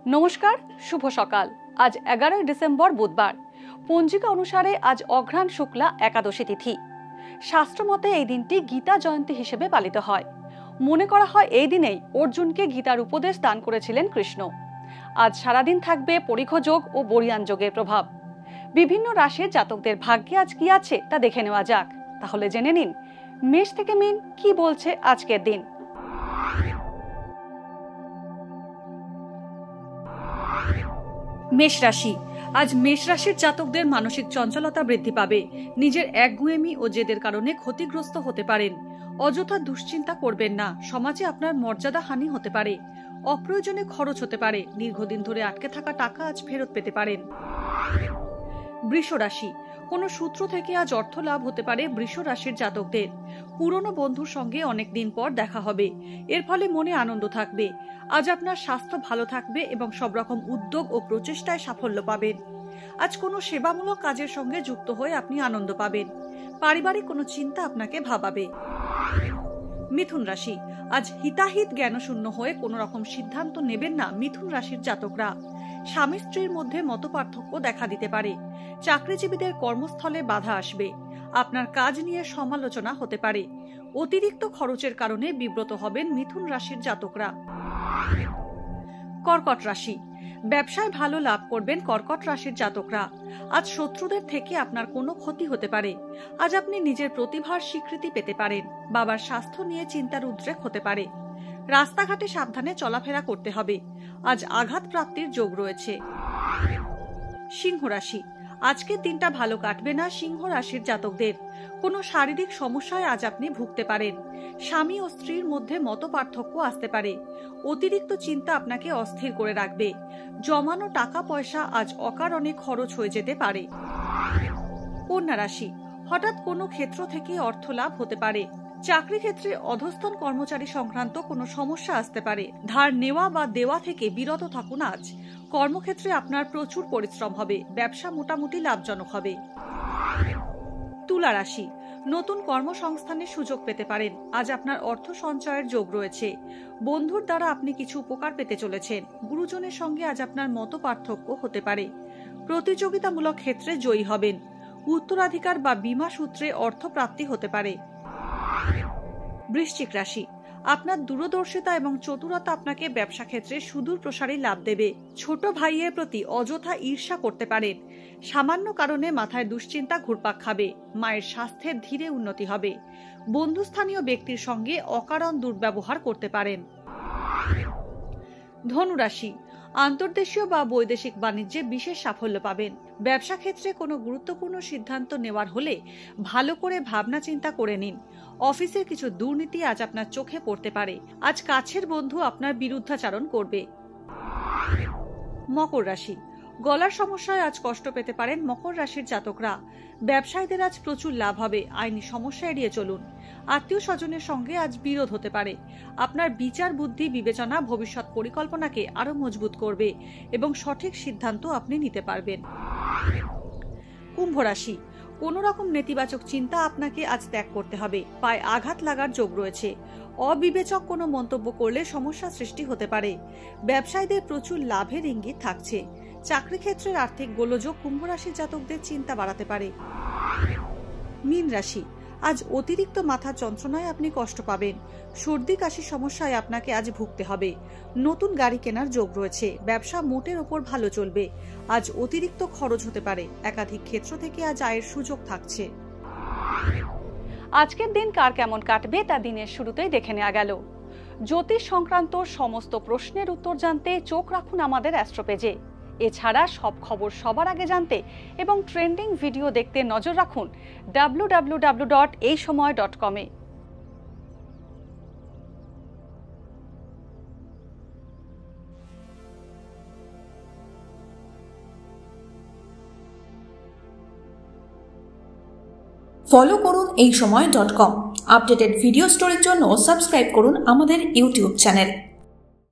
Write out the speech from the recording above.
নমস্কার, শুভ সকাল। আজ 11 ডিসেম্বর বুধবার। পঞ্জিকা অনুসারে আজ অঘ্রাণ শুক্লা একাদশী তিথি। শাস্ত্রমতে এই দিনটি গীতা জয়ন্তী হিসেবে পালিত হয়। মনে করা হয় এই দিনেই অর্জুনকে গীতার উপদেশ দান করেছিলেন কৃষ্ণ। আজ সারাদিন থাকবে পরিখ যোগ ও বরিয়ান যোগের প্রভাব। বিভিন্ন রাশির জাতকদের ভাগ্যে আজ কি আছে তা দেখে নেওয়া যাক। তাহলে জেনে নিন মেষ থেকে মীন কি বলছে আজকের দিন। মেষ রাশি। আজ মেষ রাশির জাতকদের মানসিক চঞ্চলতা বৃদ্ধি পাবে। নিজের একগুঁয়েমি ও জেদের কারণে ক্ষতিগ্রস্ত হতে পারেন। অযথা দুশ্চিন্তা করবেন না, সমাজে আপনার মর্যাদা হানি হতে পারে। অপ্রয়োজনে খরচ হতে পারে। দীর্ঘদিন ধরে আটকে থাকা টাকা আজ ফেরত পেতে পারেন। বৃষ রাশি। কোনো সূত্র থেকে আজ অর্থ লাভ হতে পারে বৃষ রাশির জাতকদের। পুরনো বন্ধুর সঙ্গে অনেকদিন পর দেখা হবে, এর ফলে মনে আনন্দ থাকবে। আজ আপনার স্বাস্থ্য ভালো থাকবে এবং সব রকম উদ্যোগ ও প্রচেষ্টায় সাফল্য পাবেন। আজ কোনো সেবামূলক কাজের সঙ্গে যুক্ত হয়ে আপনি আনন্দ পাবেন। পারিবারিক কোনো চিন্তা আপনাকে ভাবাবে। মিথুন রাশি। আজ হিতাহিত জ্ঞানশূন্য হয়ে কোনো রকম সিদ্ধান্ত নেবেন না মিথুন রাশির জাতকরা। স্বামী স্ত্রীর মধ্যে মতপার্থক্য দেখা দিতে পারে। চাকরিজীবীদের কর্মস্থলে বাধা আসবে। আপনার কাজ নিয়ে সমালোচনা হতে পারে। অতিরিক্ত খরচের কারণে বিব্রত হবেন মিথুন রাশির জাতকরা। কর্কট রাশি। ব্যবসায় ভালো লাভ করবেন কর্কট রাশির জাতকরা। আজ শত্রুদের থেকে আপনার কোনো ক্ষতি হতে পারে। আজ আপনি নিজের প্রতিভার স্বীকৃতি পেতে পারেন। বাবার স্বাস্থ্য নিয়ে চিন্তার উদ্রেক হতে পারে। রাস্তাঘাটে সাবধানে চলাফেরা করতে হবে। আজ আঘাত প্রাপ্তির যোগ রয়েছে। সিংহ রাশি। আজকের দিনটা ভালো কাটবে না সিংহ রাশির জাতকদের। কোনো শারীরিক সমস্যায় আজ আপনি ভুগতে পারেন। স্বামী ও স্ত্রীর মধ্যে মতপার্থক্য আসতে পারে। অতিরিক্ত চিন্তা আপনাকে অস্থির করে রাখবে। জমানো টাকা পয়সা আজ অকারণে খরচ হয়ে যেতে পারে। কন্যা রাশি। হঠাৎ কোনো ক্ষেত্র থেকে অর্থ লাভ হতে পারে। চাকরি ক্ষেত্রে অধস্তন কর্মচারী সংক্রান্ত কোনো সমস্যা আসতে পারে। ধার নেওয়া বা দেওয়া থেকে বিরত থাকুন আজ। কর্মক্ষেত্রে আপনার প্রচুর পরিশ্রম হবে। ব্যবসা মোটামুটি লাভজনক হবে। তুলা রাশি। নতুন কর্মসংস্থানের সুযোগ পেতে পারেন। আজ আপনার অর্থ সঞ্চয়ের যোগ রয়েছে। বন্ধুর দ্বারা আপনি কিছু উপকার পেতে চলেছেন। গুরুজনের সঙ্গে আজ আপনার মতপার্থক্য হতে পারে। প্রতিযোগিতামূলক ক্ষেত্রে জয়ী হবেন। উত্তরাধিকার বা বীমা সূত্রে অর্থ প্রাপ্তি হতে পারে। বৃশ্চিক রাশি। আপনার দূরদর্শিতা এবং চতুরতা আপনাকে ব্যবসা ক্ষেত্রে সুদূর প্রসারী লাভ দেবে। ছোট ভাইয়ের প্রতি অযথা ঈর্ষা করতে পারেন। সামান্য কারণে মাথায় দুশ্চিন্তা ঘুরপাক খাবে। মায়ের স্বাস্থ্যের ধীরে উন্নতি হবে। বন্ধুস্থানীয় ব্যক্তির সঙ্গে অকারণ দুর্ব্যবহার করতে পারেন। ধনু রাশি। আন্তর্দেশীয় বা বৈদেশিক বাণিজ্যে বিশেষ সাফল্য পাবেন। ব্যবসা ক্ষেত্রে কোনো গুরুত্বপূর্ণ সিদ্ধান্ত নেওয়ার হলে ভালো করে ভাবনা চিন্তা করে নিন। অফিসের কিছু দুর্নীতি আজ আপনার চোখে পড়তে পারে। আজ কাছের বন্ধু আপনার বিরুদ্ধাচারণ করবে। মকর রাশি। গলার সমস্যায় আজ কষ্ট পেতে পারেন মকর রাশির জাতকরা। ব্যবসায়ীদের আজ প্রচুর লাভ হবে। আইনি সমস্যা এড়িয়ে চলুন। আত্মীয় স্বজনের সঙ্গে আজ বিরোধ হতে পারে। আপনার বিচার বুদ্ধি বিবেচনা ভবিষ্যৎ পরিকল্পনাকে আরো মজবুত করবে এবং সঠিক সিদ্ধান্ত আপনি নিতে পারবেন। কুম্ভ রাশি। কোন রকম নেতিবাচক চিন্তা আপনাকে আজ ত্যাগ করতে হবে। পায়ে আঘাত লাগার যোগ রয়েছে। অবিবেচক কোনো মন্তব্য করলে সমস্যা সৃষ্টি হতে পারে। ব্যবসায়ীদের প্রচুর লাভের ইঙ্গিত থাকছে। চাকরি ক্ষেত্রের আর্থিক গোলযোগ কুম্ভ রাশির জাতকদের চিন্তা বাড়াতে পারে। মীন রাশি। আজ অতিরিক্ত মাথা যন্ত্রণায় আপনি কষ্ট পাবেন। সর্দি কাশি সমস্যায় আপনাকে আজ ভুগতে হবে। নতুন গাড়ি কেনার যোগ রয়েছে। ব্যবসা মোটের ওপর ভালো চলবে। আজ অতিরিক্ত খরচ হতে পারে। একাধিক ক্ষেত্র থেকে আজ আয়ের সুযোগ থাকছে। আজকের দিন কার কেমন কাটবে তা দিনের শুরুতেই দেখে নেওয়া গেল। জ্যোতিষ সংক্রান্ত সমস্ত প্রশ্নের উত্তর জানতে চোখ রাখুন আমাদের অ্যাস্ট্রো পেজে। এছাড়া সব খবর সবার আগে জানতে এবং ট্রেন্ডিং ভিডিও দেখতে নজর রাখুন www.এইসময়.com এ। ফলো করুন এইসময়.com। আপডেটেড ভিডিও স্টোরির জন্য সাবস্ক্রাইব করুন আমাদের ইউটিউব চ্যানেল।